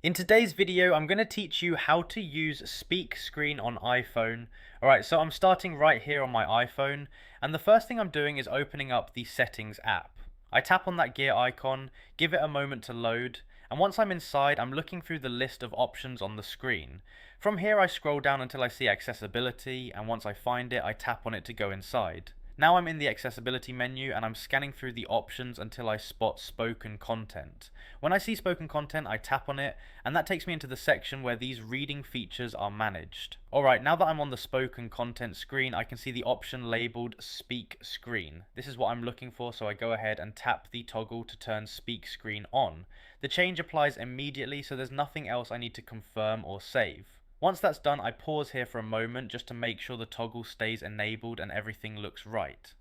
In today's video, I'm going to teach you how to use speak screen on iPhone. Alright, so I'm starting right here on my iPhone, and the first thing I'm doing is opening up the settings app. I tap on that gear icon, give it a moment to load, and once I'm inside, I'm looking through the list of options on the screen. From here, I scroll down until I see accessibility, and once I find it, I tap on it to go inside. Now I'm in the accessibility menu and I'm scanning through the options until I spot spoken content. When I see spoken content, I tap on it and that takes me into the section where these reading features are managed. Alright, now that I'm on the spoken content screen, I can see the option labeled speak screen. This is what I'm looking for, so I go ahead and tap the toggle to turn speak screen on. The change applies immediately, so there's nothing else I need to confirm or save. Once that's done, I pause here for a moment just to make sure the toggle stays enabled and everything looks right.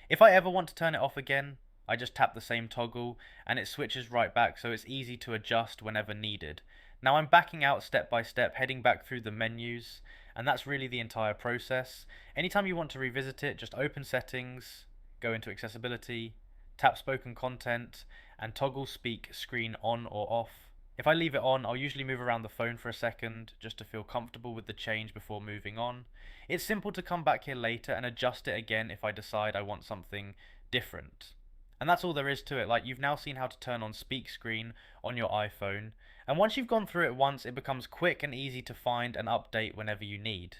If I ever want to turn it off again, I just tap the same toggle and it switches right back, so it's easy to adjust whenever needed. Now I'm backing out step by step, heading back through the menus, and that's really the entire process. Anytime you want to revisit it, just open settings, go into accessibility, tap spoken content, and toggle speak screen on or off. If I leave it on, I'll usually move around the phone for a second just to feel comfortable with the change before moving on. It's simple to come back here later and adjust it again if I decide I want something different. And that's all there is to it. Like, you've now seen how to turn on speak screen on your iPhone, and once you've gone through it once, it becomes quick and easy to find and update whenever you need.